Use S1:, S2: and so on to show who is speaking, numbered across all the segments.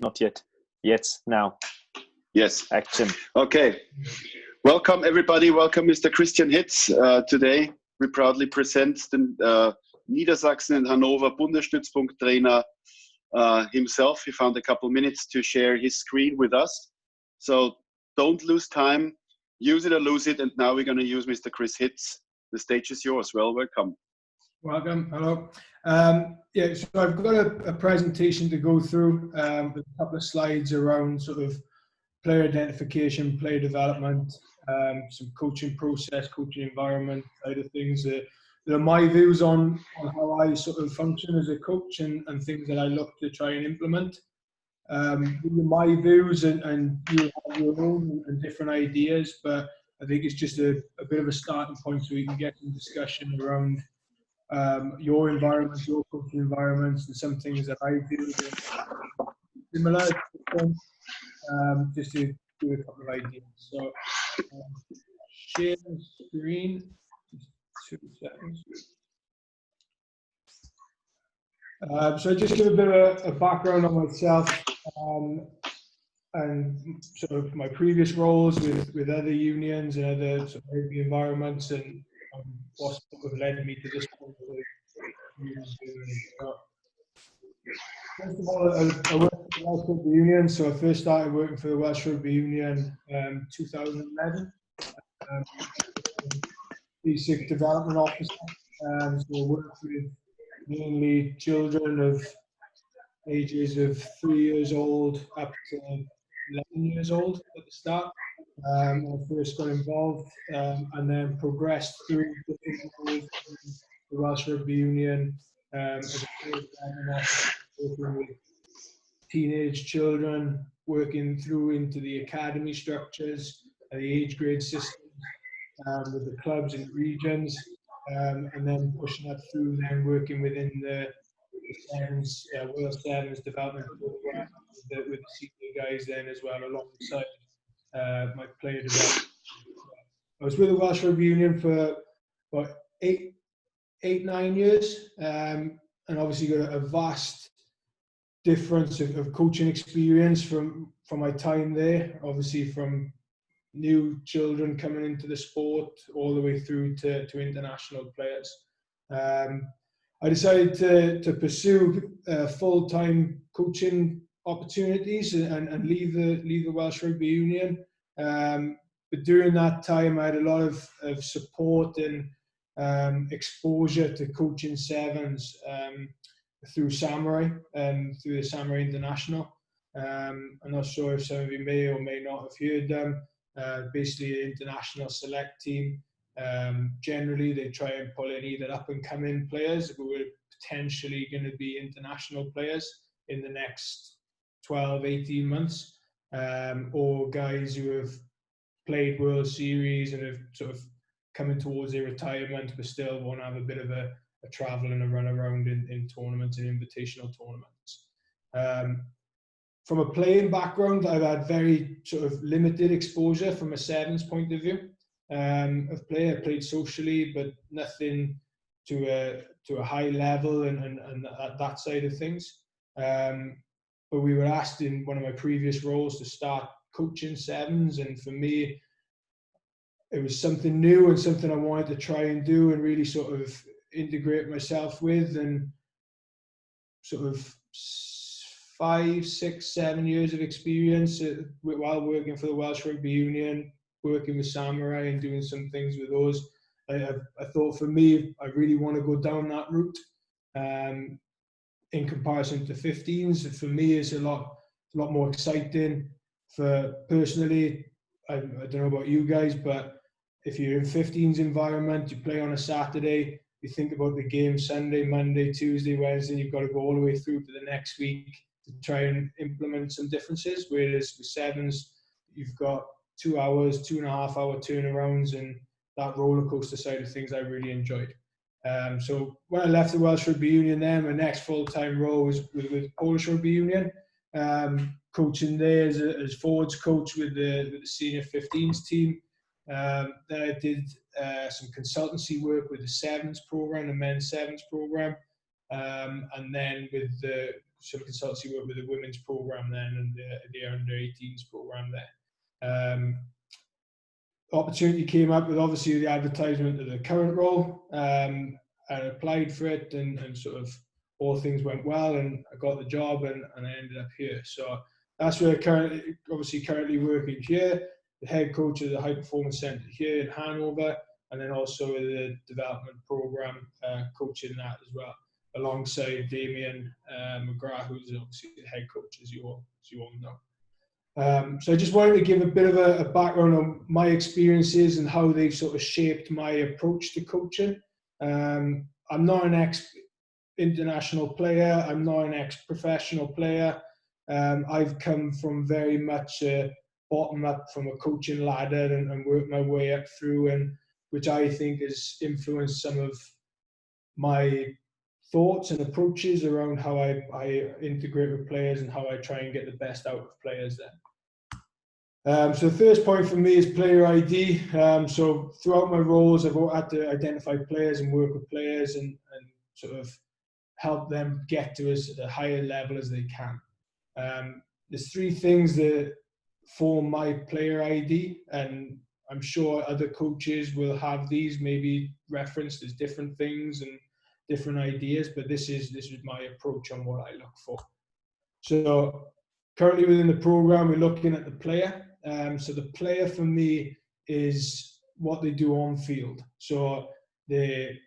S1: Not yet. Yes, now.
S2: Yes.
S1: Action.
S2: Okay. Welcome, everybody. Welcome, Mr. Christian Hitt. Today, we proudly present the Niedersachsen and Hannover Bundesstützpunkttrainer himself. He found a couple minutes to share his screen with us. So don't lose time. Use it or lose it. And now we're going to use Mr. Chris Hitt. The stage is yours. Well, welcome.
S3: Welcome. Hello. Yeah, so I've got a presentation to go through with a couple of slides around sort of player identification, player development, some coaching process, coaching environment side of things. They're my views on how I sort of function as a coach and things that I look to try and implement. My views and you have your own and different ideas, but I think it's just a bit of a starting point so we can get some discussion around your environment, your coaching environments, and some things that I do similar. Just to do a couple of ideas. So, share the screen. Just 2 seconds. So, just give a bit of a background on myself and sort of my previous roles with other unions and other sort of rugby environments and what sort of led me to this point. First of all, I worked for the Welsh Rugby Union, so I first started working for the Welsh Rugby Union 2011. Basic development officer, so I worked with mainly children of ages of 3 years old up to 11 years old at the start. When I first got involved and then progressed through different roles in the Welsh Rugby Union as a player development officer, working with teenage children, working through into the academy structures, the age grade systems with the clubs and regions, and then pushing that through, then working within the sevens, World Sevens development program with the senior guys then as well, alongside my player development. I was with the Welsh Rugby Union for about 8-9 years, and obviously got a vast difference of coaching experience from my time there, obviously from new children coming into the sport all the way through to international players. I decided to pursue full-time coaching opportunities and leave the Welsh Rugby Union. But during that time, I had a lot of support and exposure to coaching sevens through Samurai and through the Samurai International. I'm not sure if some of you may or may not have heard them. Basically, an international select team. Generally, they try and pull in either up-and-coming players who are potentially going to be international players in the next 12-18 months, or guys who have played World Series and have sort of coming towards their retirement but still want to have a bit of a travel and a run around in tournaments and invitational tournaments. From a playing background, I've had very sort of limited exposure from a sevens point of view of play. I played socially, but nothing to a high level and that side of things. But we were asked in one of my previous roles to start coaching sevens, and for me, it was something new and something I wanted to try and do and really sort of integrate myself with, and sort of 5, 6, 7 years of experience while working for the Welsh Rugby Union, working with Samurai and doing some things with those. I thought for me, I really want to go down that route. In comparison to 15s, for me, it's a lot more exciting. For personally, I don't know about you guys, but if you're in 15s environment, you play on a Saturday, you think about the game Sunday, Monday, Tuesday, Wednesday, you've got to go all the way through to the next week to try and implement some differences. Whereas with sevens, you've got 2 hours, 2.5 hour turnarounds, and that roller coaster side of things I really enjoyed. So when I left the Welsh Rugby Union, then my next full-time role was with Polish Rugby Union, coaching there as forwards coach with the senior 15s team. Then I did some consultancy work with the sevens program, the men's sevens program, and then with the some consultancy work with the women's program then and the under-18s program there. Opportunity came up with obviously the advertisement of the current role. I applied for it and sort of all things went well and I got the job and I ended up here. So that's where currently working here, the head coach of the High Performance Centre here in Hannover, and then also the development program coaching that as well, alongside Damien McGrath, who's obviously the head coach, as you all know. So I just wanted to give a bit of a background on my experiences and how they've sort of shaped my approach to coaching. I'm not an ex-international player. I'm not an ex-professional player. I've come from very much bottom up from a coaching ladder and worked my way up through, and which I think has influenced some of my thoughts and approaches around how I integrate with players and how I try and get the best out of players then. So the first point for me is player ID. So throughout my roles, I've had to identify players and work with players and sort of help them get to as a higher level as they can. There's three things that form my player ID, and I'm sure other coaches will have these maybe referenced as different things and different ideas, but this is my approach on what I look for. So currently within the program, we're looking at the player. So the player for me is what they do on field. So the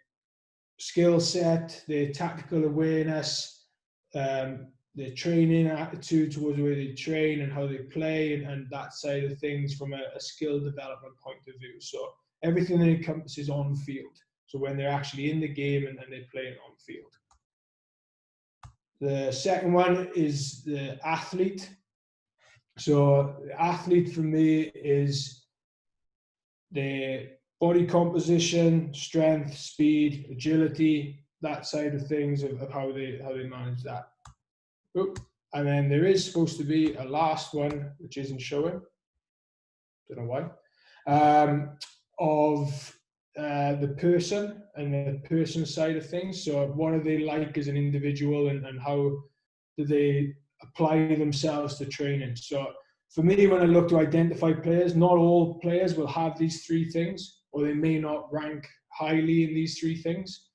S3: skill set, their tactical awareness, their training attitude towards the way they train and how they play and that side of things from a skill development point of view. So everything that encompasses on field. So when they're actually in the game and they're playing on field. The second one is the athlete. So the athlete for me is the body composition, strength, speed, agility, that side of things of how they manage that. And then there is supposed to be a last one, which isn't showing. Don't know why. Of the person and the person side of things. So what are they like as an individual and how do they apply themselves to training? So for me, when I look to identify players, not all players will have these three things, or they may not rank highly in these three things.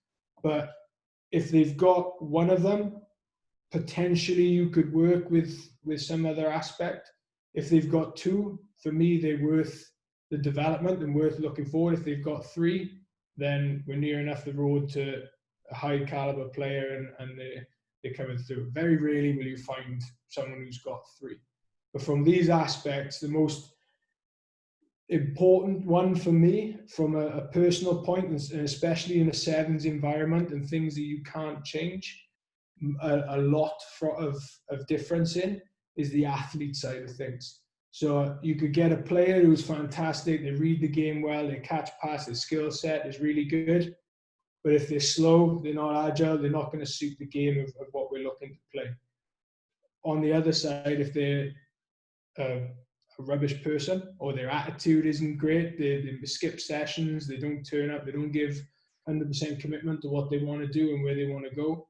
S3: But if they've got one of them, potentially you could work with some other aspect. If they've got two, for me, they're worth the development and worth looking forward. If they've got three, then we're near enough the road to a high caliber player and they're coming through. Very rarely will you find someone who's got three. But from these aspects, the most important one for me from a personal point, and especially in a sevens environment and things that you can't change a lot of difference in, is the athlete side of things. So you could get a player who's fantastic, they read the game well, they catch pass, their skill set is really good, but if they're slow, they're not agile, they're not going to suit the game of what we're looking to play. On the other side, if they're a rubbish person or their attitude isn't great, they skip sessions, they don't turn up, they don't give 100% commitment to what they want to do and where they want to go,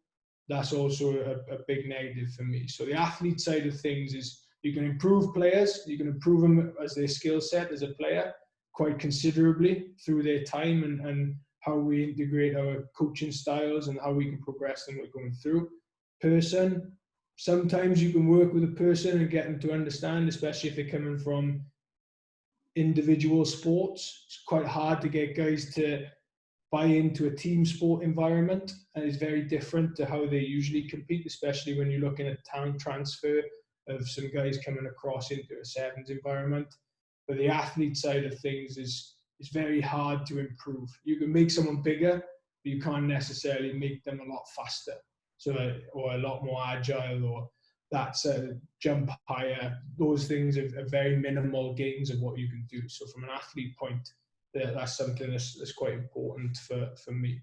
S3: that's also a big negative for me. So the athlete side of things is you can improve players, you can improve them as their skill set as a player quite considerably through their time and how we integrate our coaching styles and how we can progress them going through. Person, sometimes you can work with a person and get them to understand, especially if they're coming from individual sports. It's quite hard to get guys to buy into a team sport environment, and it's very different to how they usually compete, especially when you're looking at talent transfer of some guys coming across into a sevens environment. But the athlete side of things is very hard to improve. You can make someone bigger, but you can't necessarily make them a lot faster, or a lot more agile, or that's a jump higher. Those things are very minimal gains of what you can do. So from an athlete point, that's something that's quite important for me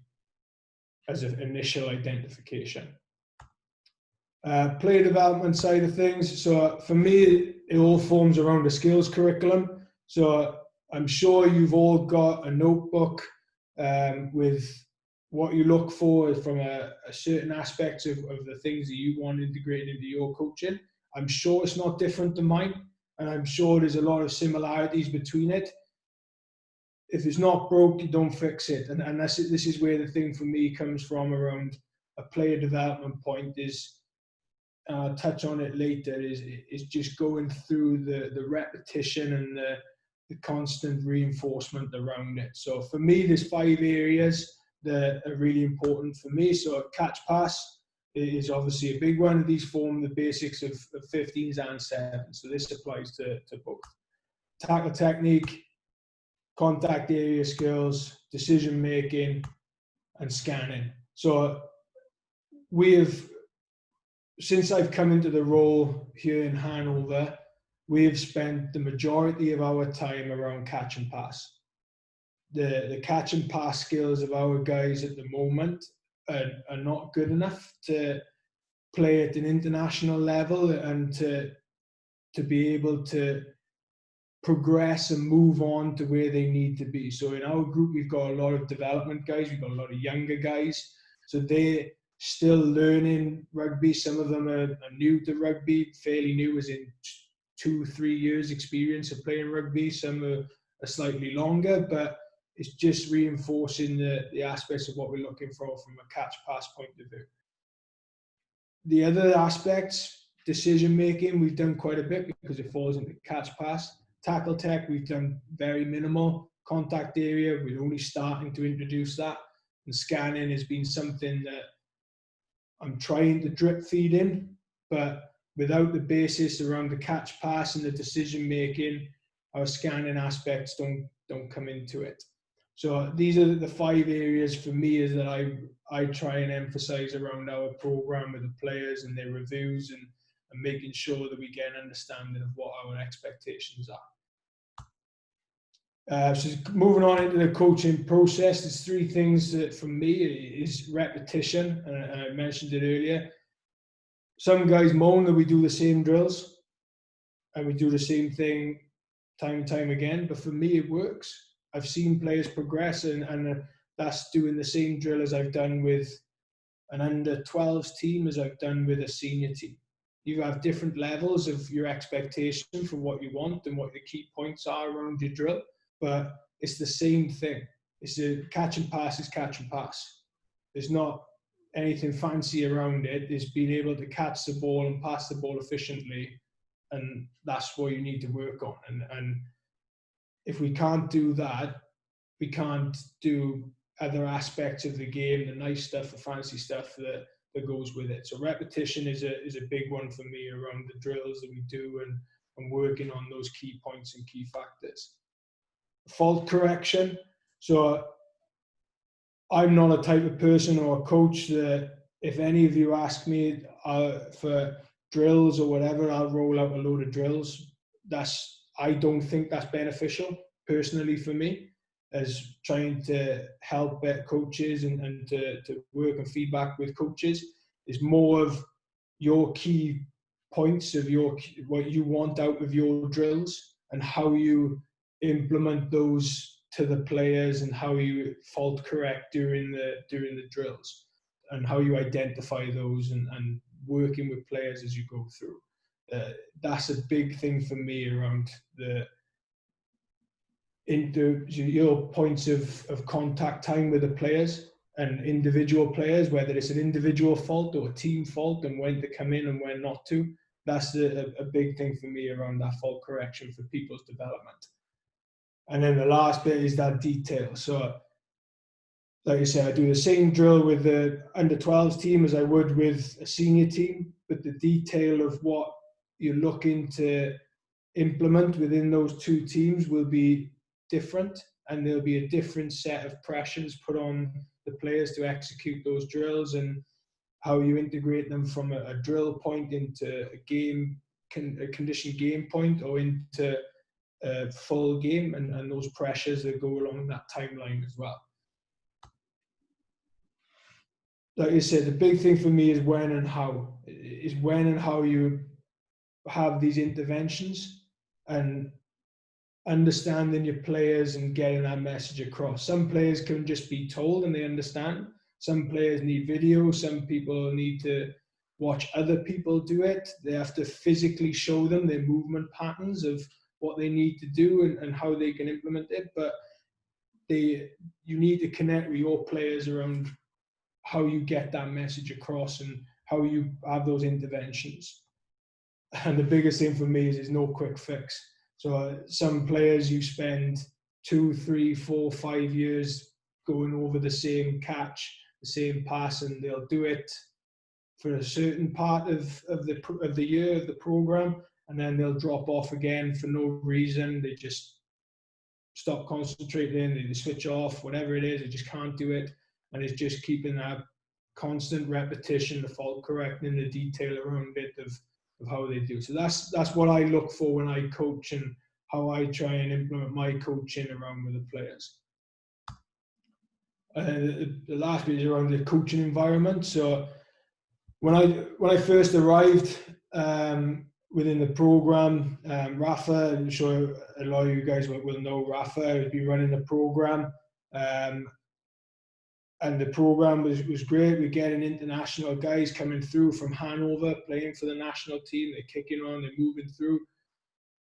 S3: as an initial identification. Player development side of things. So for me, it all forms around the skills curriculum. So I'm sure you've all got a notebook with what you look for is from a certain aspects of the things that you want integrated into your coaching. I'm sure it's not different than mine, and I'm sure there's a lot of similarities between it. If it's not broke, you don't fix it. And this is where the thing for me comes from around a player development point is, and I'll touch on it later, is just going through the repetition and the constant reinforcement around it. So for me, there's 5 areas that are really important for me. So catch pass is obviously a big one. These form the basics of 15s and 7s. So this applies to both. Tackle technique, contact area skills, decision making, and scanning. So since I've come into the role here in Hanover, we have spent the majority of our time around catch and pass. The catch and pass skills of our guys at the moment are not good enough to play at an international level and to be able to progress and move on to where they need to be. So in our group, we've got a lot of development guys, we've got a lot of younger guys. So they're still learning rugby. Some of them are new to rugby, fairly new, as in 2-3 years experience of playing rugby. Some are slightly longer, but it's just reinforcing the aspects of what we're looking for from a catch pass point of view. The other aspects, decision making, we've done quite a bit because it falls into catch pass. Tackle tech, we've done very minimal. Contact area, we're only starting to introduce that. And scanning has been something that I'm trying to drip feed in, but without the basis around the catch pass and the decision making, our scanning aspects don't come into it. So these are the 5 areas for me is that I try and emphasize around our program with the players and their reviews and making sure that we get an understanding of what our expectations are. So moving on into the coaching process, there's 3 things that for me is repetition, and I mentioned it earlier. Some guys moan that we do the same drills and we do the same thing time and time again, but for me it works. I've seen players progress, and that's doing the same drill as I've done with an under-12s team as I've done with a senior team. You have different levels of your expectation for what you want and what the key points are around your drill, but it's the same thing. It's a catch and pass is catch and pass. There's not anything fancy around it. It's being able to catch the ball and pass the ball efficiently, and that's what you need to work on. And if we can't do that, we can't do other aspects of the game, the nice stuff, the fancy stuff that goes with it. So repetition is a big one for me around the drills that we do and working on those key points and key factors. Fault correction. So I'm not a type of person or a coach that if any of you ask me for drills or whatever, I'll roll out a load of drills. I don't think that's beneficial personally for me, as trying to help better coaches and to work and feedback with coaches is more of your key points of what you want out of your drills and how you implement those to the players and how you fault correct during the drills and how you identify those and working with players as you go through. That's a big thing for me around your points of contact time with the players and individual players, whether it's an individual fault or a team fault, and when to come in and when not to. That's a big thing for me around that fault correction for people's development. And then the last bit is that detail. So like I said, I do the same drill with the under-12s team as I would with a senior team, but the detail of what you're looking to implement within those 2 teams will be different, and there'll be a different set of pressures put on the players to execute those drills and how you integrate them from a drill point into a conditioned game point or into a full game and those pressures that go along that timeline as well. Like I said, the big thing for me is when and how. Is when and how you have these interventions and understanding your players and getting that message across. Some players can just be told and they understand. Some players need video, some people need to watch other people do it. They have to physically show them their movement patterns of what they need to do and how they can implement it. But you need to connect with your players around how you get that message across and how you have those interventions. And the biggest thing for me is no quick fix. So some players, you spend 2, 3, 4, 5 years going over the same catch, the same pass, and they'll do it for a certain part of the year, of the program, and then they'll drop off again for no reason. They just stop concentrating, they switch off, whatever it is, they just can't do it. And it's just keeping that constant repetition, the fault correcting, the detail around it of how they do. So that's what I look for when I coach and how I try and implement my coaching around with the players. The last bit is around the coaching environment. So when I first arrived within the program, Rafa, I'm sure a lot of you guys will know Rafa, has been running the program. And the program was great. We're getting international guys coming through from Hannover, playing for the national team. They're kicking on, they're moving through.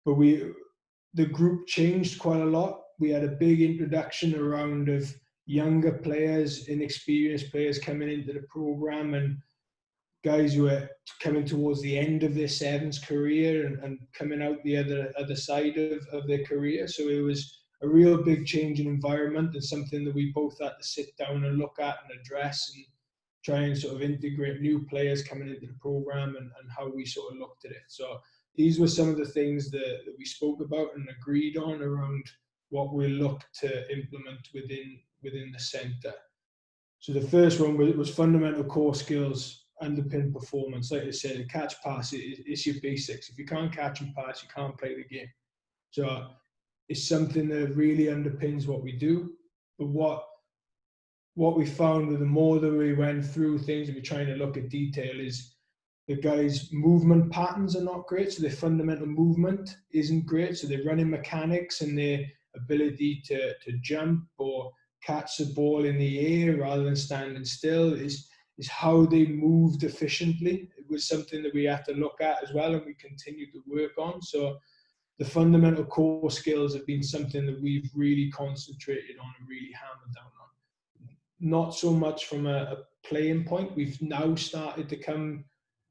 S3: But the group changed quite a lot. We had a big introduction around of younger players, inexperienced players coming into the program, and guys who were coming towards the end of their sevens career and coming out the other side of their career. So it was a real big change in environment and something that we both had to sit down and look at and address and try and sort of integrate new players coming into the program and how we sort of looked at it. So these were some of the things that we spoke about and agreed on around what we look to implement within the centre. So the first one was fundamental core skills, underpin performance. Like I said, a catch pass is your basics. If you can't catch and pass, you can't play the game. So it's something that really underpins what we do. But what we found with the more that we went through things and we're trying to look at detail is the guys' movement patterns are not great. So their fundamental movement isn't great. So their running mechanics and their ability to jump or catch the ball in the air rather than standing still is how they moved efficiently. It was something that we had to look at as well and we continue to work on. So the fundamental core skills have been something that we've really concentrated on and really hammered down on. Not so much from a playing point. We've now started to come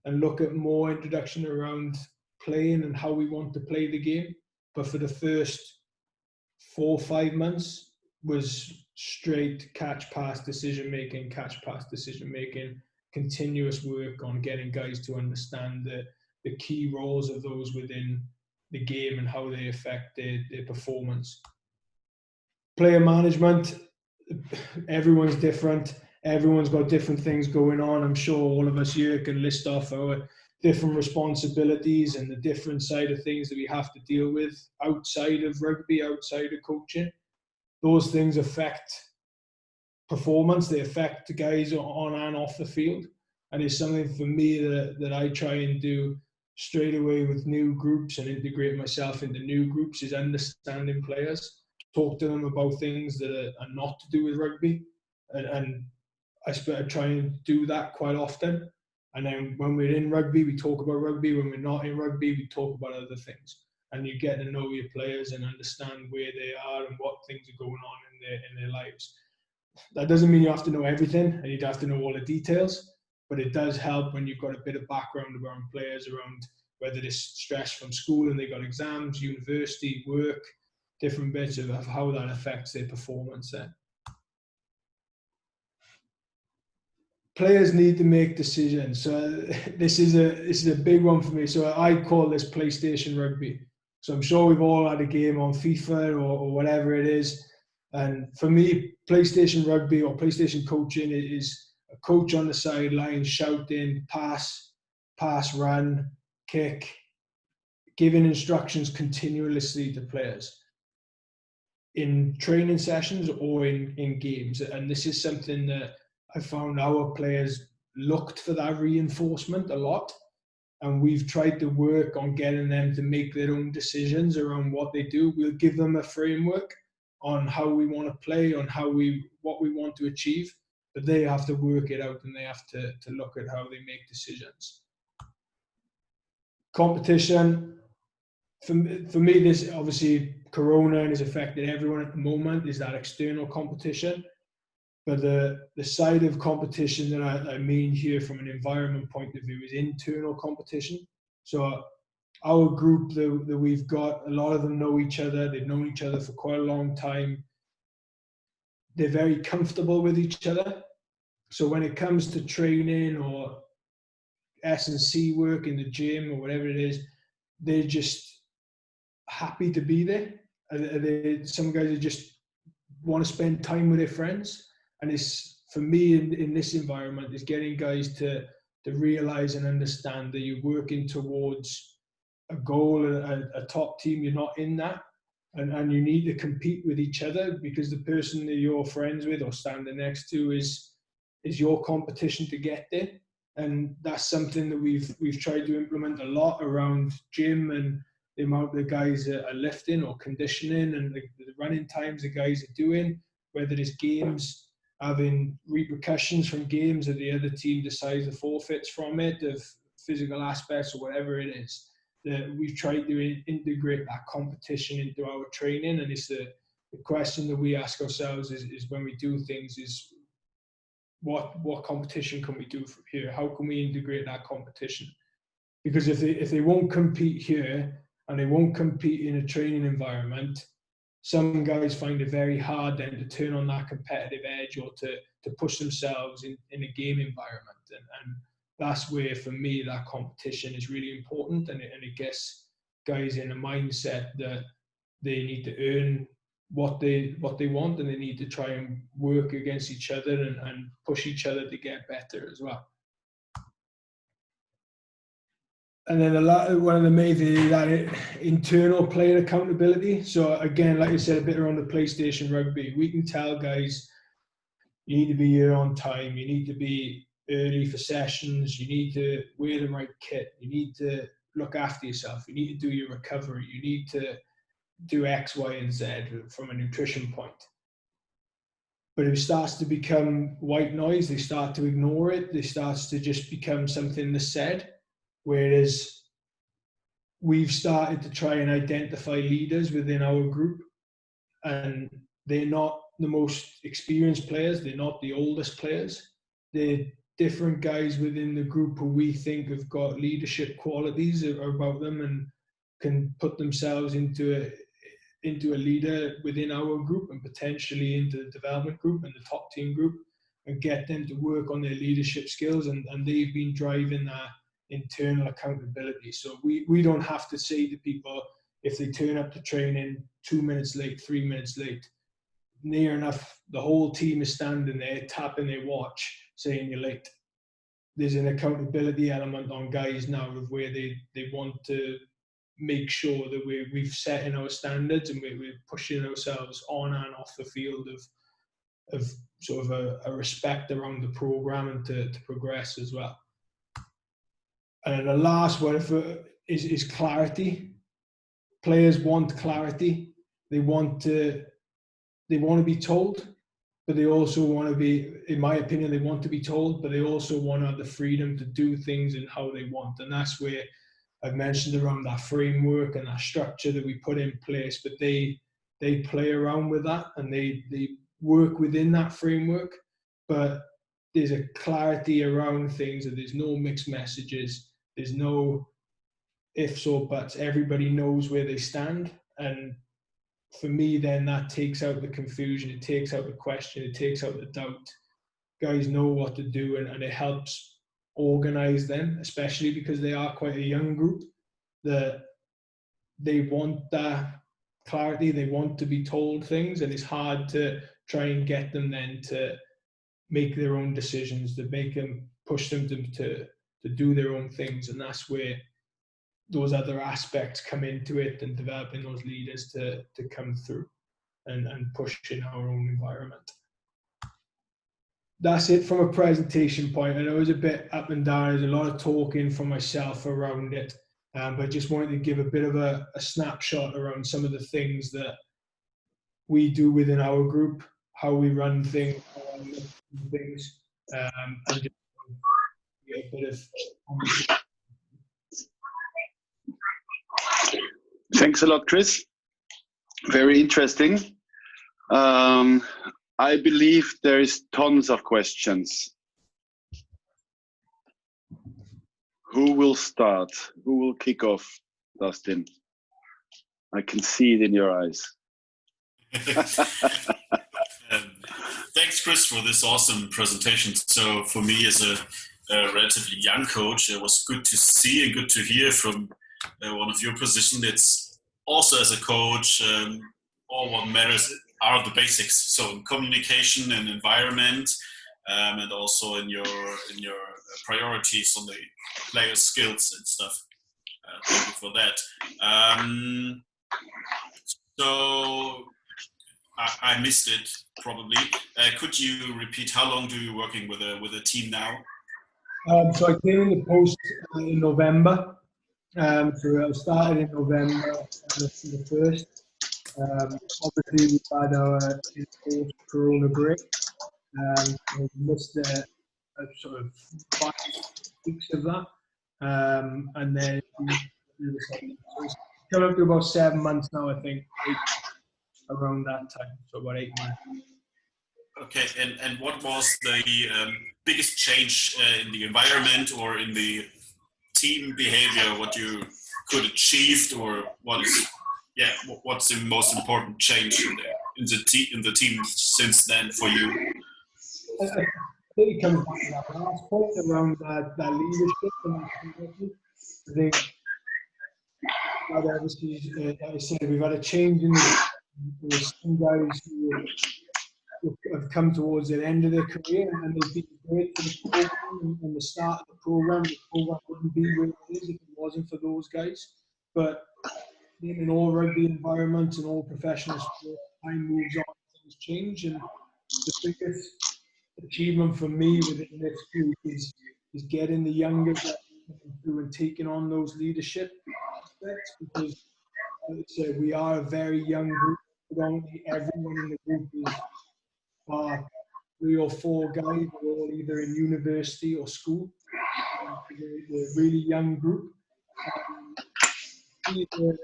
S3: and look at more introduction around playing and how we want to play the game. But for the first 4 or 5 months was straight catch pass decision making, continuous work on getting guys to understand the key roles of those within the game and how they affect their performance. Player management, everyone's different. Everyone's got different things going on. I'm sure all of us here can list off our different responsibilities and the different side of things that we have to deal with outside of rugby, outside of coaching. Those things affect performance. They affect the guys on and off the field. And it's something for me that I try and do straight away with new groups and integrate myself into new groups is understanding players, talk to them about things that are not to do with rugby. And I try and do that quite often. And then when we're in rugby, we talk about rugby. When we're not in rugby, we talk about other things. And you get to know your players and understand where they are and what things are going on in their lives. That doesn't mean you have to know everything and you'd have to know all the details, but it does help when you've got a bit of background around players, around whether it's stress from school and they got exams, university, work, different bits of how that affects their performance then. Players need to make decisions. So this is a big one for me. So I call this PlayStation rugby. So I'm sure we've all had a game on FIFA or whatever it is. And for me, PlayStation rugby or PlayStation coaching is a coach on the sideline shouting, pass, run, kick, giving instructions continuously to players in training sessions or in games. And this is something that I found our players looked for that reinforcement a lot. And we've tried to work on getting them to make their own decisions around what they do. We'll give them a framework on how we want to play, on what we want to achieve. but they have to work it out and they have to look at how they make decisions. Competition, for me, this obviously Corona has affected everyone at the moment, is that external competition. But the side of competition that I mean here from an environment point of view is internal competition. So our group that we've got, a lot of them know each other. They've known each other for quite a long time. They're very comfortable with each other. So when it comes to training or S&C work in the gym or whatever it is, they're just happy to be there. Some guys just want to spend time with their friends. And it's, for me, in this environment, is getting guys to realize and understand that you're working towards a goal, a top team. You're not in that, and you need to compete with each other, because the person that you're friends with or standing next to is your competition to get there. And that's something that we've tried to implement a lot around gym and the amount the guys are lifting or conditioning, and the running times the guys are doing, whether it's games having repercussions from games or the other team decides the forfeits from it, of physical aspects or whatever it is. That we've tried to integrate that competition into our training, and it's the question that we ask ourselves is when we do things is what competition can we do from here? How can we integrate that competition? Because if they won't compete here and they won't compete in a training environment, some guys find it very hard then to turn on that competitive edge or to push themselves in a game environment. And that's where, for me, that competition is really important. And it gets guys in a mindset that they need to earn what they want, and they need to try and work against each other and push each other to get better as well. And then one of the main things is that internal player accountability. So again, like I said, a bit around the PlayStation rugby, we can tell guys, you need to be here on time, you need to be early for sessions, you need to wear the right kit, you need to look after yourself, you need to do your recovery, you need to do X, Y, and Z from a nutrition point. But if it starts to become white noise, they start to ignore it, it starts to just become something that's said. Whereas we've started to try and identify leaders within our group, and they're not the most experienced players, they're not the oldest players, they're different guys within the group who we think have got leadership qualities about them and can put themselves into a leader within our group and potentially into the development group and the top team group, and get them to work on their leadership skills, and they've been driving that internal accountability. So we don't have to say to people, if they turn up to training 2 minutes late, 3 minutes late, near enough the whole team is standing there tapping their watch saying you're late. There's an accountability element on guys now of where they want to make sure that we've set in our standards and we're pushing ourselves on and off the field of sort of a respect around the program and to progress as well. And the last one is clarity. Players want clarity. They want to be told, but they also want to be, in my opinion, they want to be told, but they also want to have the freedom to do things and how they want. And that's where I've mentioned around that framework and that structure that we put in place, but they play around with that and they work within that framework, but there's a clarity around things, and there's no mixed messages. There's no ifs or buts. Everybody knows where they stand. And for me, then that takes out the confusion. It takes out the question. It takes out the doubt. Guys know what to do, and it helps organize them, especially because they are quite a young group, that they want that clarity. They want to be told things, and it's hard to try and get them then to make their own decisions, to make them, push them to do their own things. And that's where those other aspects come into it, and developing those leaders to come through and push in our own environment. That's it from a presentation point. I know it was a bit up and down. There's a lot of talking from myself around it, but I just wanted to give a bit of a snapshot around some of the things that we do within our group, how we run things, how our things, and just a bit of.
S2: Thanks a lot, Chris. Very interesting. I believe there is tons of questions. Who will start? Who will kick off, Dustin? I can see it in your eyes.
S4: Thanks, Chris, for this awesome presentation. So for me as a relatively young coach, it was good to see and good to hear from one of your positions. It's also as a coach, all what matters are the basics. So in communication and environment, and also in your priorities on the player skills and stuff. Thank you for that. So I missed it probably. Could you repeat how long do you working with a team now?
S3: So I came in the post in November. So I started in November the 1st. Obviously, we had our Corona break. We missed a sort of 5 weeks of that. And then it's come up to about 7 months now, I think, around that time. So about 8 months.
S4: Okay, and what was the biggest change in the environment or in the team behavior? What you could achieve, or what's the most important change in the team since then for you?
S3: I think it comes back to that last point around that leadership and I think that obviously, like I said, we've had a change in the some guys who have come towards the end of their career and they've been great for the program and the start of the program. The program wouldn't be where it is if it wasn't for those guys. But in all rugby environments and all professional sport, time moves on, things change, and the biggest achievement for me within this group is getting the younger guys through and taking on those leadership aspects, because as I said, we are a very young group. Predominantly everyone in the group is 3 or 4 guys who are all either in university or school. They're a really young group. The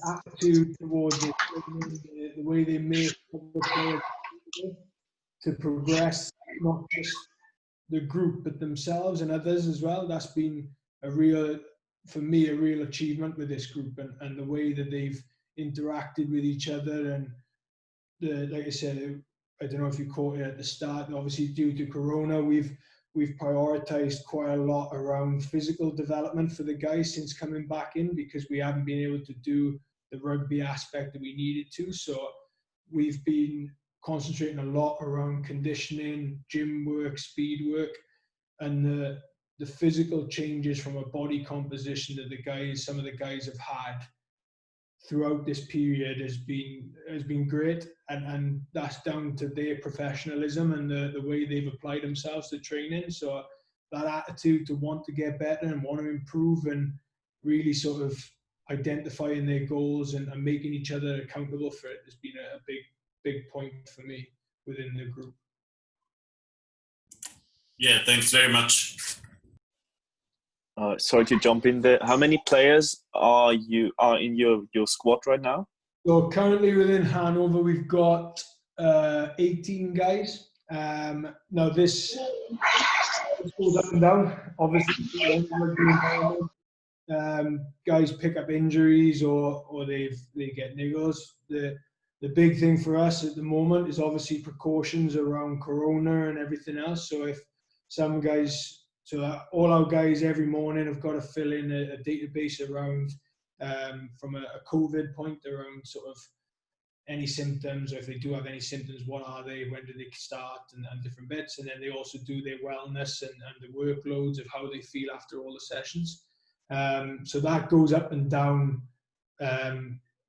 S3: attitude towards it, the way they make other players to progress, not just the group but themselves and others as well. That's been for me a real achievement with this group, and the way that they've interacted with each other. And like I said, I don't know if you caught it at the start, obviously due to Corona, we've prioritized quite a lot around physical development for the guys since coming back in, because we haven't been able to do the rugby aspect that we needed to. So we've been concentrating a lot around conditioning, gym work, speed work, and the physical changes from a body composition that some of the guys have had throughout this period has been great, and that's down to their professionalism and the way they've applied themselves to training. So that attitude to want to get better and want to improve and really sort of identifying their goals and making each other accountable for it has been a big point for me within the group.
S4: Yeah, thanks very much.
S1: Sorry to jump in there. How many players are in your squad right now?
S3: So currently within Hannover, we've got 18 guys. Now this goes up and down. Obviously, guys pick up injuries or they get niggles. The big thing for us at the moment is obviously precautions around Corona and everything else. So if some guys, all our guys every morning have got to fill in a database around from a COVID point around sort of any symptoms, or if they do have any symptoms, what are they, when do they start, and different bits. And then they also do their wellness and the workloads of how they feel after all the sessions. So that goes up and down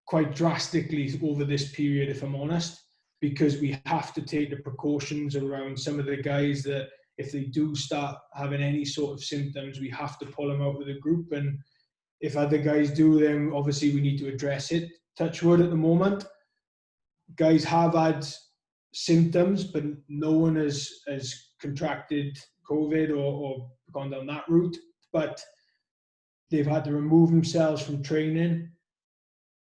S3: quite drastically over this period, if I'm honest, because we have to take the precautions around some of the guys that if they do start having any sort of symptoms, we have to pull them out of the group. And if other guys do, then obviously we need to address it. Touch wood at the moment, guys have had symptoms, but no one has contracted COVID or gone down that route. But they've had to remove themselves from training.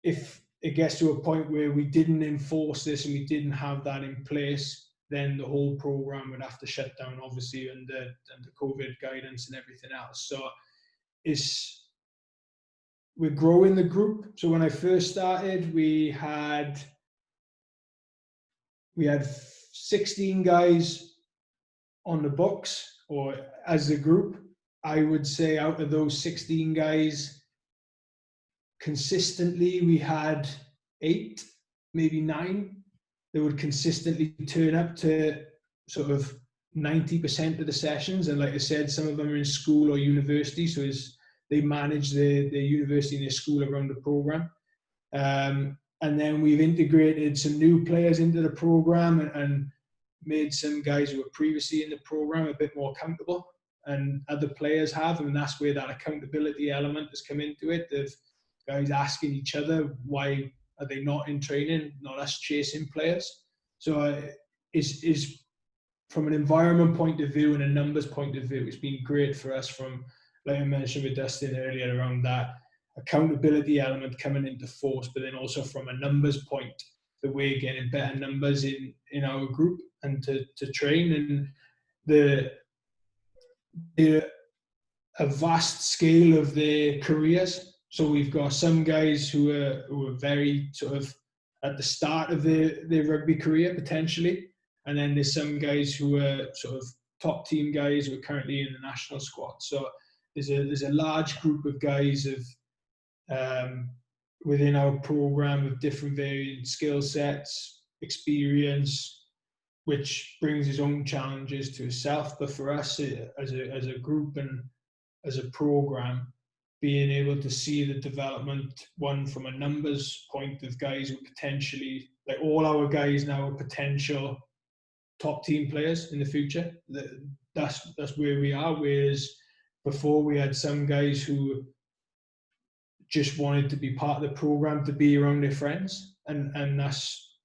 S3: If it gets to a point where we didn't enforce this and we didn't have that in place, then the whole program would have to shut down, obviously, under COVID guidance and everything else. So we're growing the group. So when I first started, we had 16 guys on the books, or as a group. I would say out of those 16 guys, consistently we had 8, maybe 9 that would consistently turn up to sort of 90% of the sessions. And like I said, some of them are in school or university, so they manage the university and their school around the program. And then we've integrated some new players into the program and made some guys who were previously in the program a bit more accountable, and other players have, and that's where that accountability element has come into it, of guys asking each other, why are they not in training, not us chasing players. So is from an environment point of view and a numbers point of view, it's been great for us, from, like I mentioned with Dustin earlier, around that accountability element coming into force, but then also from a numbers point, that we're getting better numbers in our group and to train. And a vast scale of their careers. So we've got some guys who are very sort of at the start of their rugby career potentially, and then there's some guys who are sort of top team guys who are currently in the national squad. So there's a large group of guys within our program of different varying skill sets, experience, which brings its own challenges to itself. But for us as a group and as a program, being able to see the development, one from a numbers point of guys who potentially, like all our guys now are potential top team players in the future. That's where we are. Whereas before we had some guys who just wanted to be part of the program, to be around their friends, and that's,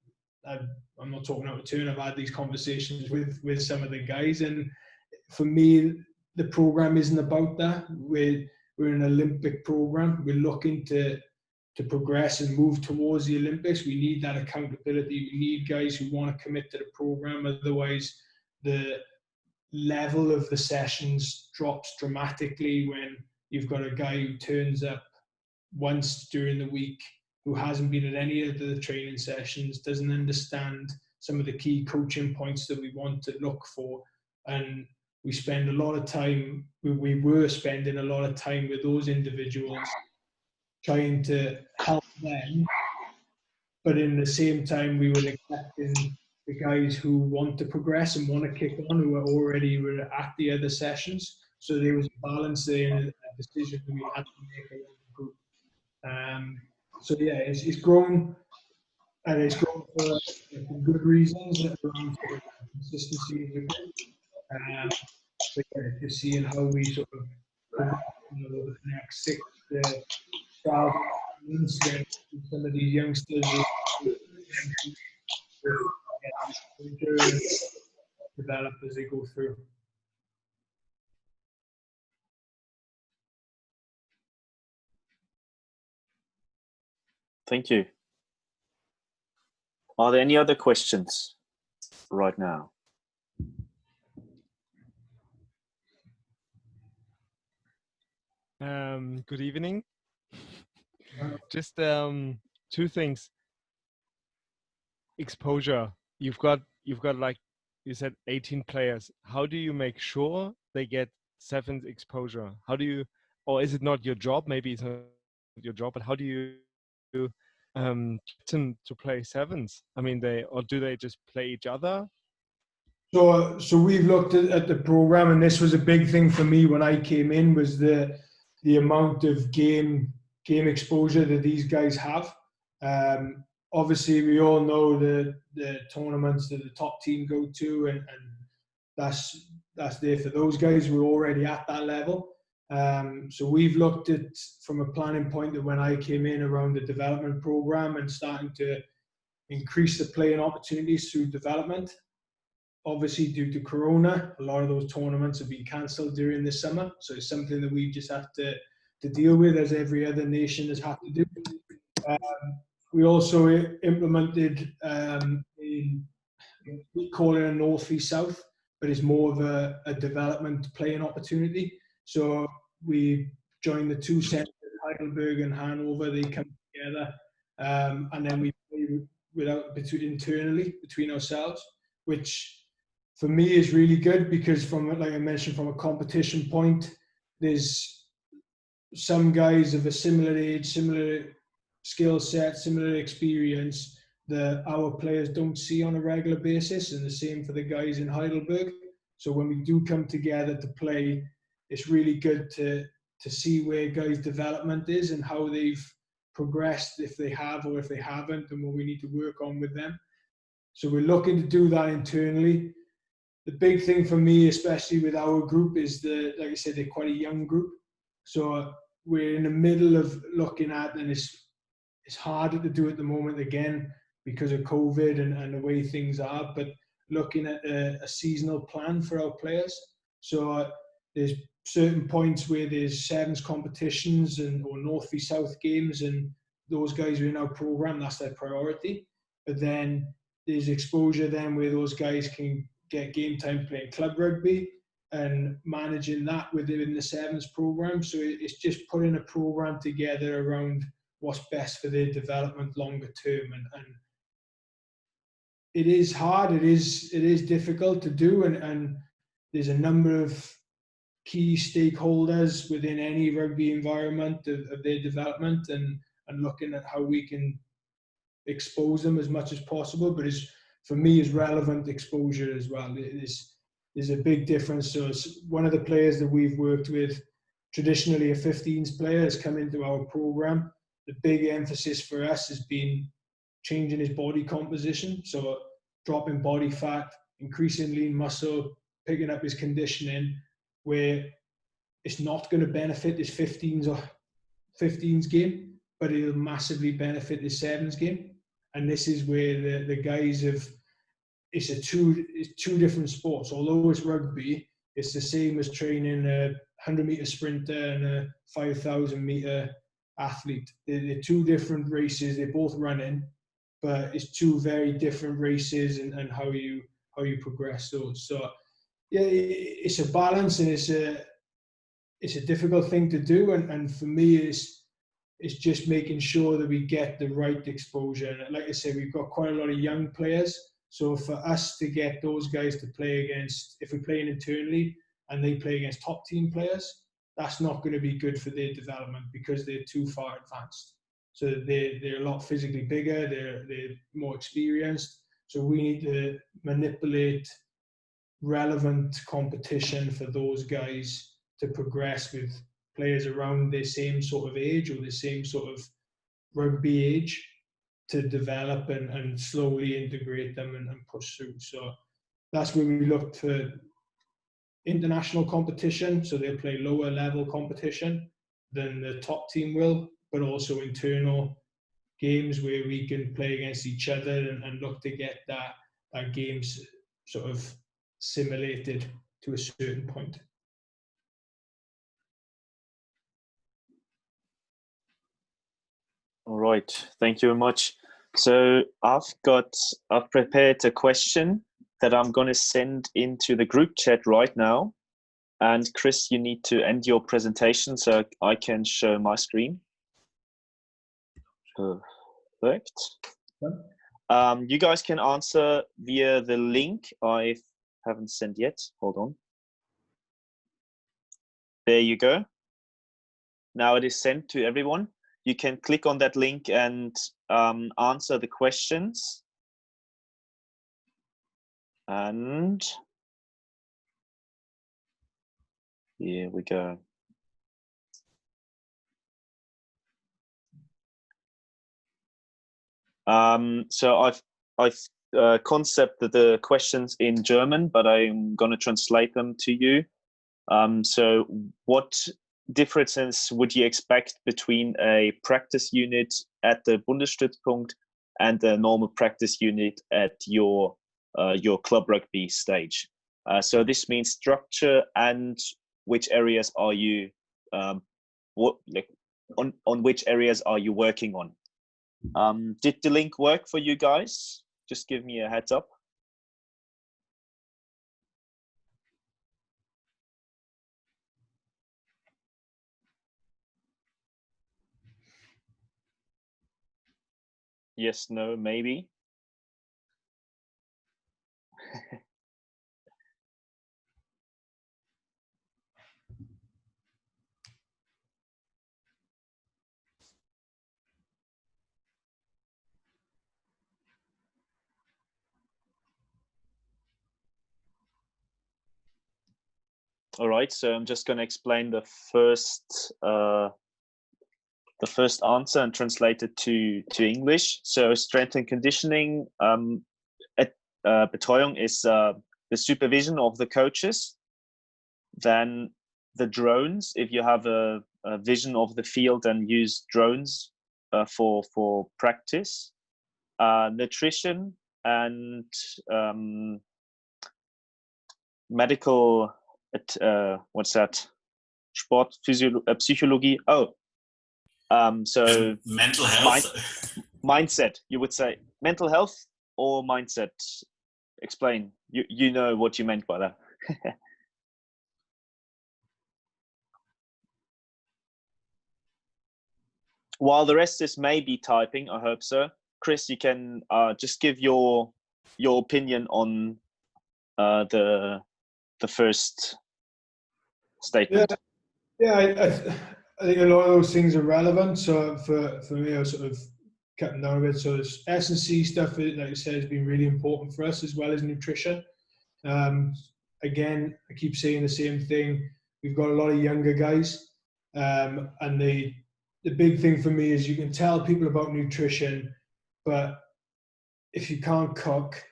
S3: I'm not talking out of turn. I've had these conversations with some of the guys, and for me, the program isn't about that. We're an Olympic program. We're looking to progress and move towards the Olympics. We need that accountability. We need guys who want to commit to the program. Otherwise, the level of the sessions drops dramatically when you've got a guy who turns up once during the week, who hasn't been at any of the training sessions, doesn't understand some of the key coaching points that we want to look for. And we spend a lot of time, we were spending a lot of time with those individuals, trying to help them. But in the same time, we were neglecting the guys who want to progress and want to kick on, who were at the other sessions. So there was a balance there and a decision that we had to make around the group. So yeah, it's grown, and it's grown for good reasons around sort of consistency of the group. But yeah, just seeing how we sort of progress over the next 6 to 12 months, when some of these youngsters will develop as they go through.
S1: Thank you. Are there any other questions right now?
S5: Good evening. Just 2 things. Exposure. You've got like you said 18 players. How do you make sure they get 7 exposure? How do you, or is it not your job? Maybe it's not your job, but how do you get them to play 7s? I mean, do they just play each other?
S3: So we've looked at the program, and this was a big thing for me when I came in, was the amount of game exposure that these guys have. Obviously, we all know the tournaments that the top team go to, and that's there for those guys who are already at that level. So we've looked at, from a planning point, that when I came in around the development program and starting to increase the playing opportunities through development. Obviously, due to Corona, a lot of those tournaments have been cancelled during the summer. So it's something that we just have to deal with, as every other nation has had to do. We also implemented we call it a North v South, but it's more of a development playing opportunity. So we joined the two centres, Heidelberg and Hanover. They come together, and then we play internally between ourselves, which for me is really good because, from, like I mentioned, from a competition point, there's some guys of a similar age, similar skill set, similar experience that our players don't see on a regular basis, and the same for the guys in Heidelberg. So when we do come together to play, it's really good to see where guys' development is and how they've progressed, if they have or if they haven't, and what we need to work on with them. So we're looking to do that internally. The big thing for me, especially with our group, is like I said, they're quite a young group. So we're in the middle of looking at, and it's harder to do at the moment, again, because of COVID and the way things are, but looking at a seasonal plan for our players. So there's certain points where there's sevens competitions or North v South games, and those guys are in our program, that's their priority. But then there's exposure then where those guys can get game time playing club rugby and managing that within the sevens program. So it's just putting a program together around what's best for their development longer term. And it is hard, it is difficult to do, and there's a number of key stakeholders within any rugby environment of their development, and looking at how we can expose them as much as possible. But for me, is relevant exposure as well. There's a big difference. So it's one of the players that we've worked with, traditionally a 15s player, has come into our program. The big emphasis for us has been changing his body composition. So dropping body fat, increasing lean muscle, picking up his conditioning, where it's not going to benefit his 15s game, but it'll massively benefit his sevens game. And this is where the guys have, it's two different sports. Although it's rugby, it's the same as training a 100-meter sprinter and a 5,000-meter athlete. They're two different races. They're both running, but it's two very different races and how you progress those. So yeah, it's a balance, and it's a difficult thing to do. And for me, it's just making sure that we get the right exposure. And like I said, we've got quite a lot of young players. So for us to get those guys to play against, if we're playing internally and they play against top team players, that's not going to be good for their development because they're too far advanced. So they're a lot physically bigger, they're more experienced. So we need to manipulate relevant competition for those guys to progress with players around the same sort of age or the same sort of rugby age, to develop and slowly integrate them and push through. So that's where we look for international competition. So they'll play lower level competition than the top team will, but also internal games where we can play against each other and look to get that games sort of simulated to a certain point.
S1: All right, thank you very much. So I've prepared a question that I'm going to send into the group chat right now. And Chris, you need to end your presentation so I can show my screen. Perfect. You guys can answer via the link I haven't sent yet. Hold on. There you go. Now it is sent to everyone. You can click on that link and answer the questions. And here we go. So I've concepted the questions in German, but I'm going to translate them to you. So what differences would you expect between a practice unit at the Bundesstützpunkt and a normal practice unit at your club rugby stage. So this means structure and which areas are you on which areas are you working on. Did the link work for you guys? Just give me a heads up. Yes, no, maybe. All right, so I'm just going to explain the first answer and translate it to English. So strength and conditioning, Betreuung is the supervision of the coaches. Then the drones, if you have a vision of the field and use drones for practice. Nutrition and medical, what's that? Sportpsychology. So
S4: mental health.
S1: Mindset, you would say. Mental health or mindset? Explain. You know what you meant by that. While the rest is maybe typing, I hope so. Chris, you can just give your opinion on the first statement.
S3: Yeah, I think a lot of those things are relevant. So for me, I sort of cut them down a bit. So it's S&C stuff, like I said, has been really important for us, as well as nutrition. Again, I keep saying the same thing. We've got a lot of younger guys, and the big thing for me is you can tell people about nutrition, but if you can't cook,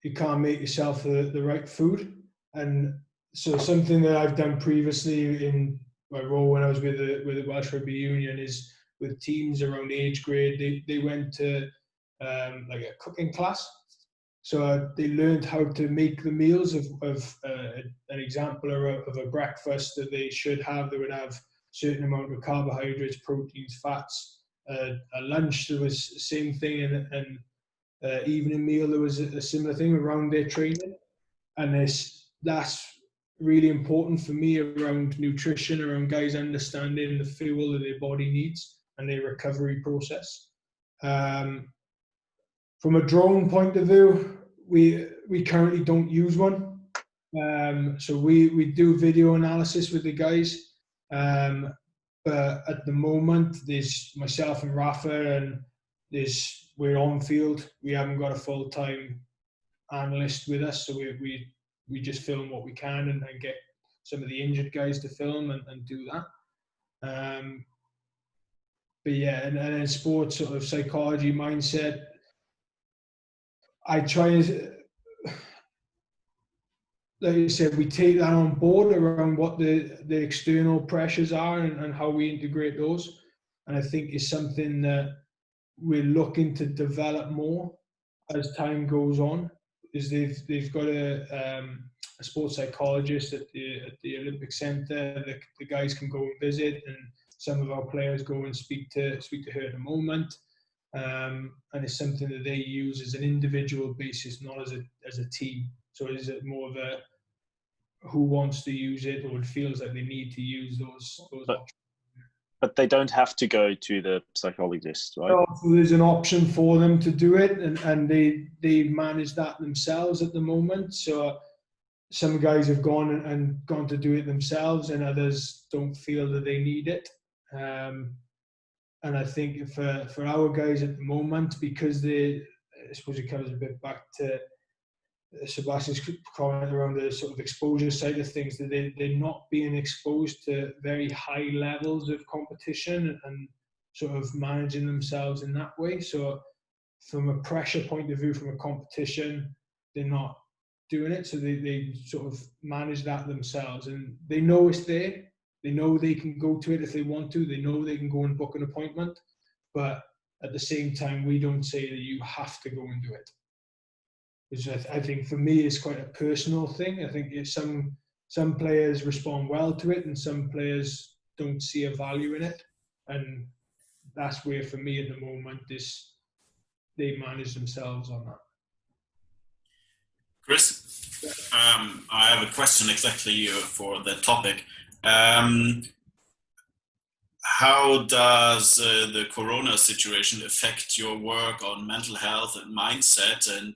S3: you can't make yourself the right food. And so something that I've done previously in my role when I was with the Welsh Rugby Union is with teams around age grade, they went to like a cooking class. So they learned how to make the meals of an example of a breakfast that they should have. They would have certain amount of carbohydrates, proteins, fats. A lunch, there was the same thing, and evening meal, there was a similar thing around their training. And that's really important for me around nutrition, around guys understanding the fuel that their body needs and their recovery process. From a drone point of view, we currently don't use one. So we do video analysis with the guys. But at the moment, there's myself and Rafa, and we're on field. We haven't got a full-time analyst with us, so we just film what we can and get some of the injured guys to film and do that. But yeah, and in sports, sort of psychology, mindset, I try, like you said, we take that on board around what the external pressures are and how we integrate those. And I think it's something that we're looking to develop more as time goes on. Is they've got a sports psychologist at the Olympic Centre that the guys can go and visit, and some of our players go and speak to her at the moment. And it's something that they use as an individual basis, not as a team. So is it more of a who wants to use it or feels like they need to use those options?
S1: But they don't have to go to the psychologist, right?
S3: So there's an option for them to do it, and they manage that themselves at the moment. So some guys have gone to do it themselves, and others don't feel that they need it. And I think for our guys at the moment, because I suppose it comes a bit back to Sebastian's comment around the sort of exposure side of things, that they're not being exposed to very high levels of competition and sort of managing themselves in that way. So from a pressure point of view, from a competition, they're not doing it. So they sort of manage that themselves, and they know it's there. They know they can go to it if they want to. They know they can go and book an appointment, but at the same time, we don't say that you have to go and do it. Which I think for me is quite a personal thing. I think if some players respond well to it and some players don't see a value in it. And that's where for me at the moment is they manage themselves on that.
S4: Chris, I have a question exactly for that topic. How does the Corona situation affect your work on mental health and mindset? And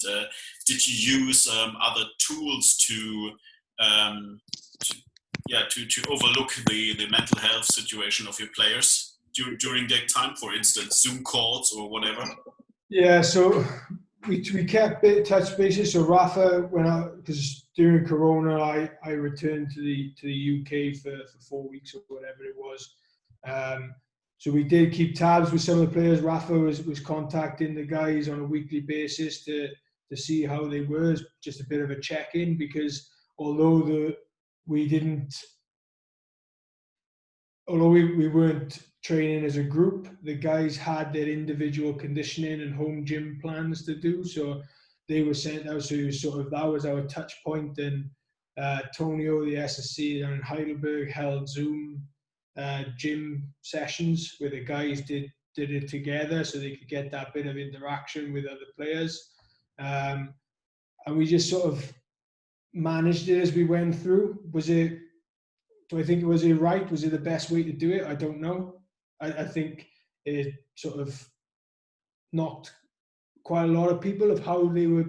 S4: did you use other tools to overlook the mental health situation of your players during that time, for instance, Zoom calls or whatever?
S3: Yeah, so we kept touch bases. So Rafa, because during Corona, I returned to the UK for 4 weeks or whatever it was. So we did keep tabs with some of the players. Rafa was contacting the guys on a weekly basis to see how they were, just a bit of a check-in, because although we weren't training as a group, the guys had their individual conditioning and home gym plans to do. So they were sent out. So that was our touch point. And Tonio, the SSC down in Heidelberg, held Zoom gym sessions where the guys did it together so they could get that bit of interaction with other players. And we just sort of managed it as we went through. Do I think it was right? Was it the best way to do it? I don't know. I think it sort of knocked quite a lot of people of how they were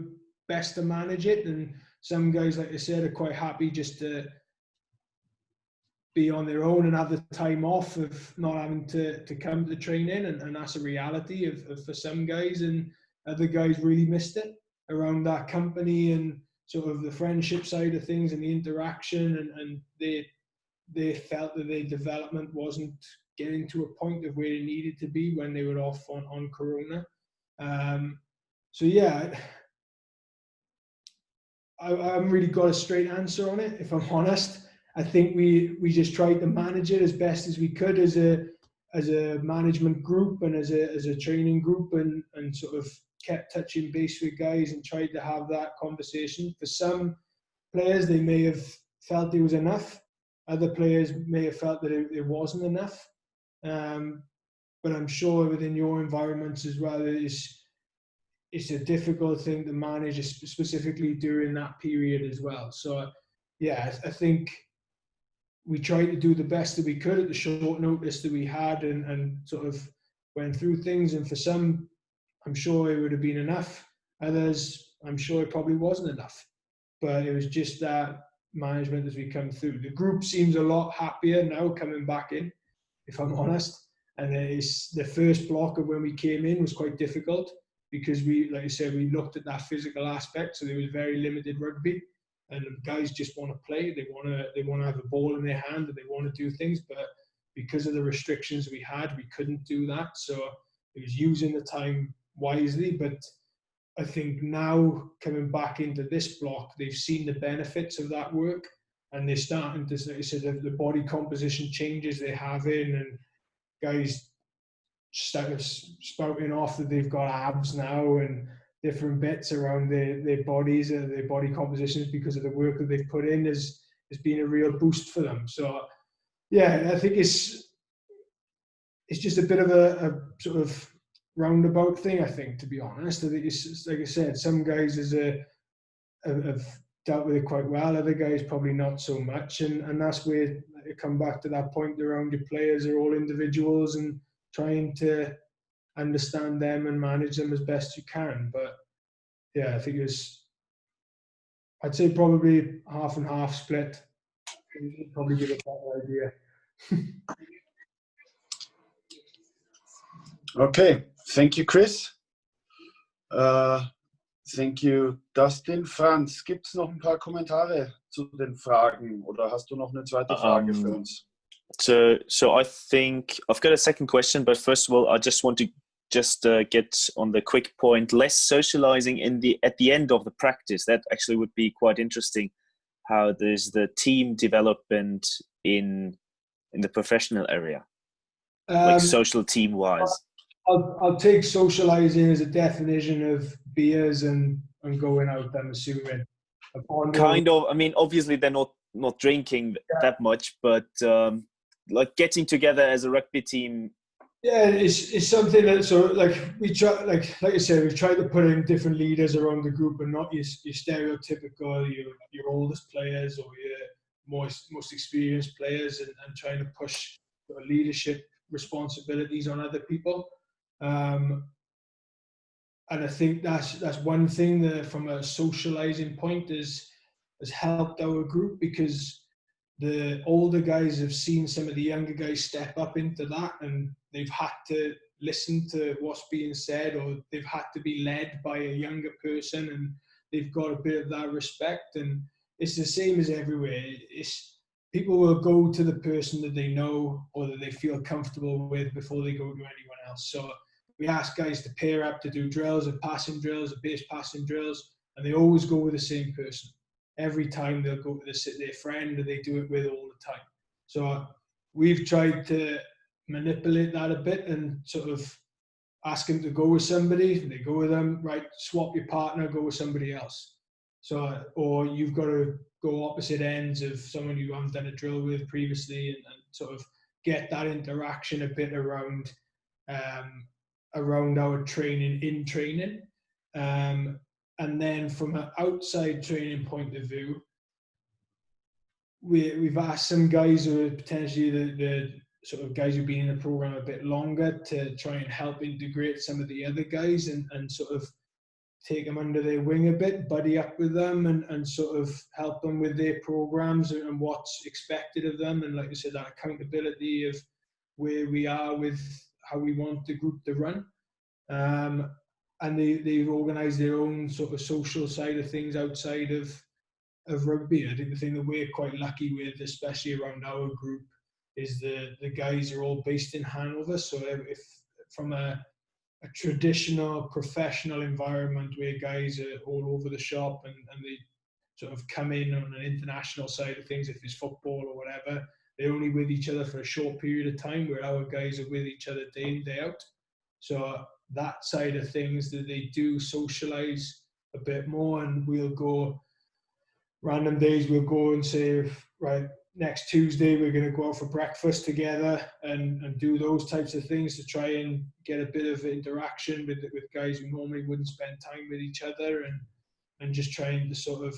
S3: best to manage it. And some guys, like I said, are quite happy just to be on their own and have the time off of not having to come to training. And that's a reality for some guys. And other guys really missed it around that company and sort of the friendship side of things and the interaction. And they felt that their development wasn't getting to a point of where it needed to be when they were off on Corona. So yeah, I haven't really got a straight answer on it, if I'm honest. I think we just tried to manage it as best as we could as a management group and as a training group, and sort of kept touching base with guys and tried to have that conversation. For some players, they may have felt it was enough. Other players may have felt that it wasn't enough. But I'm sure within your environments as well, it's a difficult thing to manage, specifically during that period as well. So yeah, I think we tried to do the best that we could at the short notice that we had and sort of went through things. And for some, I'm sure it would have been enough. Others, I'm sure it probably wasn't enough. But it was just that management as we come through. The group seems a lot happier now coming back in, if I'm honest. And it's the first block of when we came in was quite difficult because we, like I said, we looked at that physical aspect. So there was very limited rugby, and guys just want to play. They want to have a ball in their hand and they want to do things. But because of the restrictions we had, we couldn't do that. So it was using the time wisely. But I think now coming back into this block, they've seen the benefits of that work, and they're starting to, like I said, the body composition changes they're having, and guys started spouting off that they've got abs now and different bits around their bodies and their body compositions because of the work that they've put in has been a real boost for them. So yeah, I think it's just a bit of a sort of roundabout thing, I think, to be honest. I think it's like I said, some guys have dealt with it quite well, other guys probably not so much, and that's where you come back to that point around your players are all individuals and trying to understand them and manage them as best you can. But yeah, I think I'd say probably half and half split. Probably give a better idea.
S2: Okay, thank you, Chris. Thank you, Dustin. Franz, gibt es noch ein paar Kommentare zu den Fragen oder hast du noch eine zweite Frage für uns?
S1: So I think I've got a second question, but first of all, I just want to get on the quick point, less socializing at the end of the practice. That actually would be quite interesting, how there's the team development in the professional area, like social team-wise.
S3: I'll take socialising as a definition of beers and going out, I'm assuming.
S1: Kind of. I mean, obviously they're not drinking that much, but like getting together as a rugby team.
S3: Yeah, it's something that, so like we try, like I said, we've tried to put in different leaders around the group, and not your stereotypical your oldest players or your most experienced players, and trying to push sort of leadership responsibilities on other people. And I think that's one thing that, from a socializing point, has helped our group, because the older guys have seen some of the younger guys step up into that, and they've had to listen to what's being said, or they've had to be led by a younger person, and they've got a bit of that respect. And it's the same as everywhere. It's people will go to the person that they know or that they feel comfortable with before they go to anyone else. So we ask guys to pair up to do drills and passing drills and base passing drills, and they always go with the same person. Every time they'll go to their friend that they do it with all the time. So we've tried to manipulate that a bit and sort of ask them to go with somebody. They go with them, right? Swap your partner, go with somebody else. So, or you've got to go opposite ends of someone you haven't done a drill with previously, and sort of get that interaction a bit around our training in training. And then from an outside training point of view, we've asked some guys who are potentially the sort of guys who've been in the program a bit longer to try and help integrate some of the other guys and sort of take them under their wing a bit, buddy up with them, and sort of help them with their programs and what's expected of them. And like I said, that accountability of where we are with how we want the group to run. And they've organised their own sort of social side of things outside of rugby. I think the thing that we're quite lucky with, especially around our group, is the guys are all based in Hannover. So if from a traditional professional environment where guys are all over the shop and they sort of come in on an international side of things, if it's football or whatever, they're only with each other for a short period of time, where our guys are with each other day in, day out. So that side of things, that they do socialise a bit more, and we'll go random days, we'll go and say, right, next Tuesday we're going to go out for breakfast together and do those types of things to try and get a bit of interaction with guys who normally wouldn't spend time with each other, and just trying to sort of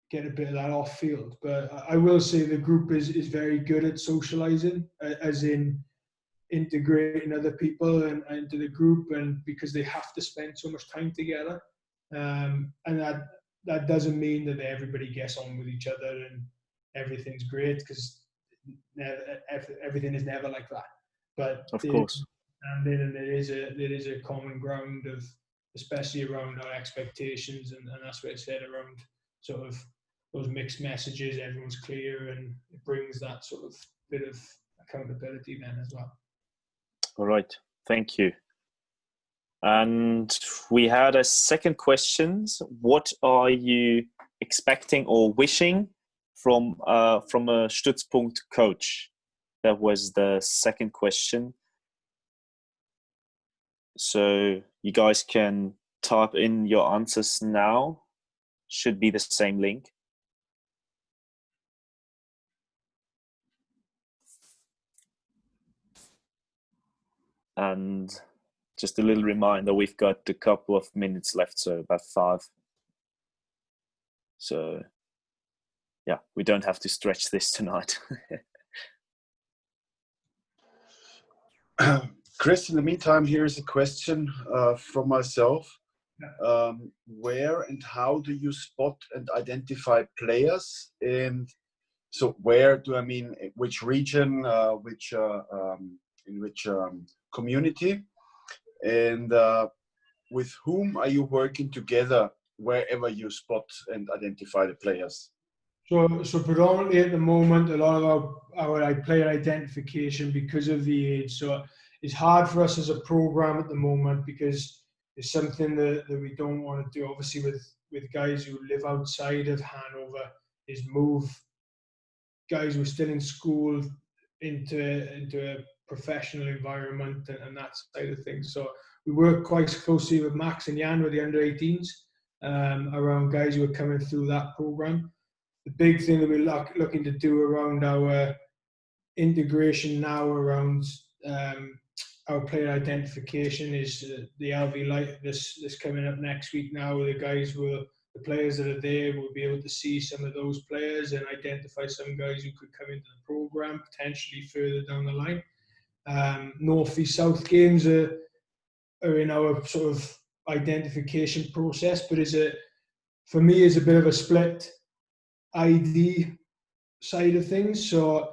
S3: get a bit of that off field. But I will say the group is very good at socialising, as in integrating other people and into the group, and because they have to spend so much time together, and that doesn't mean that everybody gets on with each other and everything's great, because everything is never like that. But
S1: of course,
S3: and then there is a common ground of, especially around our expectations, and that's what I said, around sort of those mixed messages. Everyone's clear, and it brings that sort of bit of accountability then as well.
S1: All right, thank you. And we had a second question. What are you expecting or wishing from a Stützpunkt coach? That was the second question. So you guys can type in your answers now. Should be the same link. And just a little reminder, we've got a couple of minutes left, so about 5. So yeah, we don't have to stretch this tonight.
S2: Chris, in the meantime, here's a question from myself. Where and how do you spot and identify players? And so where do I mean, which region, in which community? And with whom are you working together wherever you spot and identify the players?
S3: So predominantly at the moment, a lot of our player identification, because of the age. So it's hard for us as a program at the moment, because it's something that we don't want to do. Obviously, with guys who live outside of Hanover, is move guys who are still in school into professional environment and that side of things. So we work quite closely with Max and Jan with the under-18s around guys who are coming through that program. The big thing that we're looking to do around our integration now around our player identification is the LV Light this coming up next week. Now the players that are there will be able to see some of those players and identify some guys who could come into the program potentially further down the line. North v South games are in our sort of identification process, but for me is a bit of a split ID side of things. So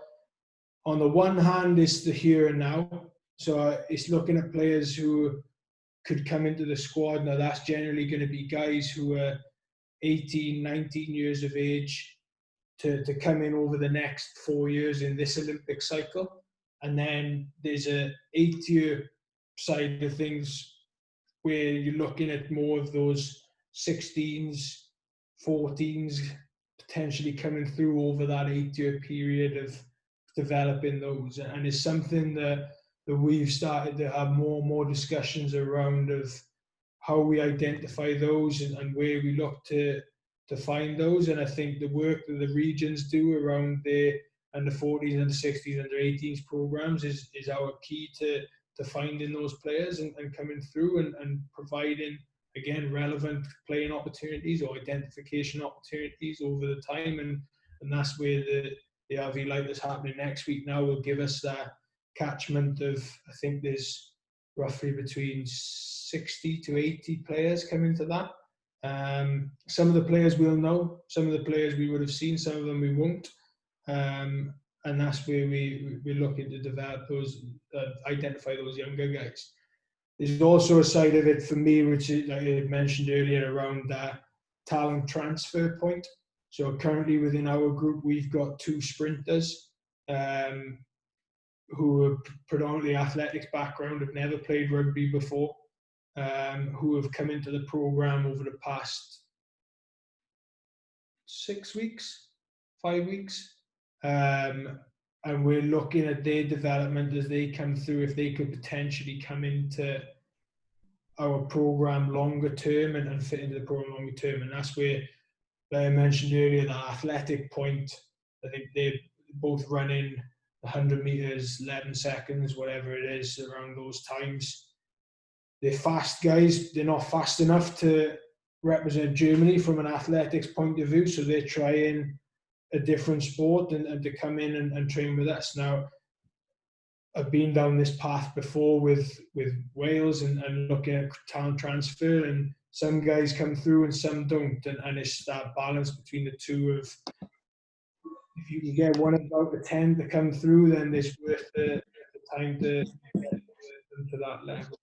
S3: on the one hand, it's the here and now. So it's looking at players who could come into the squad. Now that's generally going to be guys who are 18, 19 years of age to come in over the next 4 years in this Olympic cycle. And then there's a 8-year side of things where you're looking at more of those 16s, 14s potentially coming through over that 8-year period of developing those. And it's something that we've started to have more and more discussions around of how we identify those and where we look to find those. And I think the work that the regions do around the under 40s, under 60s, under 18s programs is our key to finding those players and coming through and providing, again, relevant playing opportunities or identification opportunities over the time. And that's where the RV Light that's happening next week now will give us that catchment of, I think there's roughly between 60 to 80 players coming to that. Some of the players we'll know, some of the players we would have seen, some of them we won't. And that's where we're looking to develop those, identify those younger guys. There's also a side of it for me, which is, like I mentioned earlier, around that talent transfer point. So currently within our group, we've got 2 sprinters who are predominantly athletics background, have never played rugby before, who have come into the program over the past 5 weeks. And we're looking at their development as they come through, if they could potentially come into our program longer term and fit into the program longer term. And that's where, like I mentioned earlier, the athletic point, I think they're both running 100 meters, 11 seconds, whatever it is, around those times. They're fast guys. They're not fast enough to represent Germany from an athletics point of view, so they're trying a different sport and to come in and train with us. Now, I've been down this path before with Wales and looking at talent transfer, and some guys come through and some don't, and it's that balance between the two of, if you can get one about the 10 to come through, then it's worth the time to get them to that level.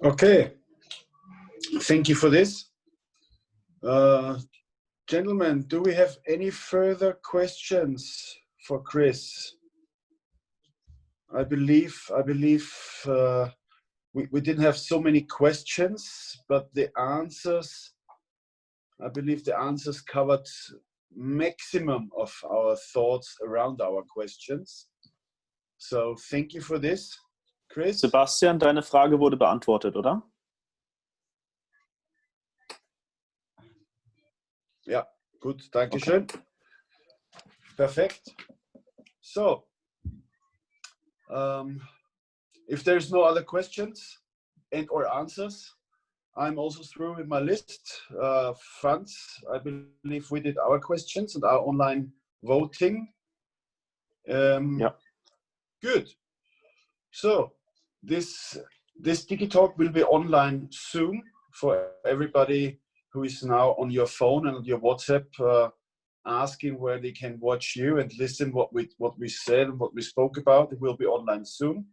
S2: Okay, thank you for this. Gentlemen, do we have any further questions for Chris? I believe we didn't have so many questions, but the answers, I believe the answers covered maximum of our thoughts around our questions. So thank you for this, Chris.
S1: Sebastian, deine Frage wurde beantwortet, oder?
S2: Ja, gut, danke schön. Okay. Perfect. So, if there's no other questions and or answers, I'm also through with my list. Franz, I believe we did our questions and our online voting.
S1: Yeah.
S2: Good. So, this Digi-Talk will be online soon for everybody who is now on your phone and your WhatsApp, asking where they can watch you and listen what we said and what we spoke about. It will be online soon.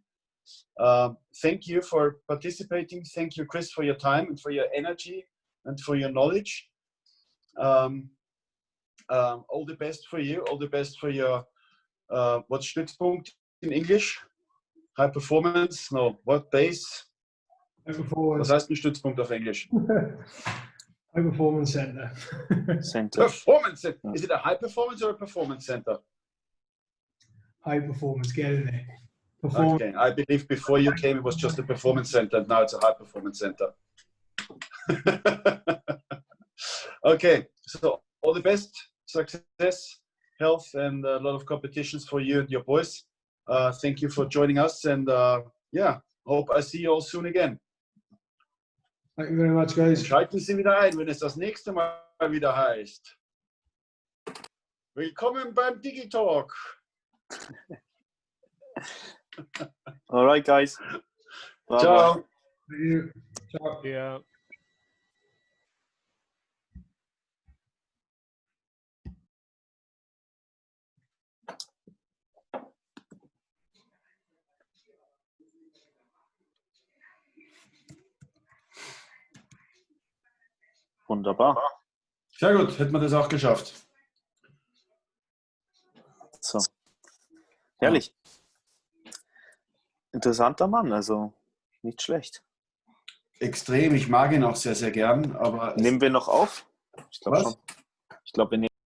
S2: Thank you for participating. Thank you, Chris, for your time and for your energy and for your knowledge. All the best for you. All the best for your what's Stützpunkt in English? High performance? No, what base?
S3: High performance.
S2: Was heißt ein Stützpunkt auf Englisch?
S3: High performance center.
S2: Performance center. Is it a high performance or a performance center?
S3: high performance gear in there.
S2: Okay, I believe before you came it was just a performance center, and now it's a high performance center. Okay, so all the best, success, health, and a lot of competitions for you and your boys. Thank you for joining us, and yeah, hope I see you all soon again.
S3: Thank you very much, guys.
S2: Schalten Sie wieder ein, wenn es das nächste Mal wieder heißt. Willkommen beim Digi-Talk.
S1: All right, guys. Bye.
S2: Ciao.
S3: Thank you. Ciao.
S5: Yeah.
S1: Wunderbar.
S2: Sehr gut, hätten wir das auch geschafft.
S1: So. Herrlich. Interessanter Mann, also nicht schlecht.
S2: Extrem, ich mag ihn auch sehr, sehr gern. Aber
S1: Nehmen wir noch auf? Ich glaube
S2: Was?
S1: schon. Ich glaube, wir nehmen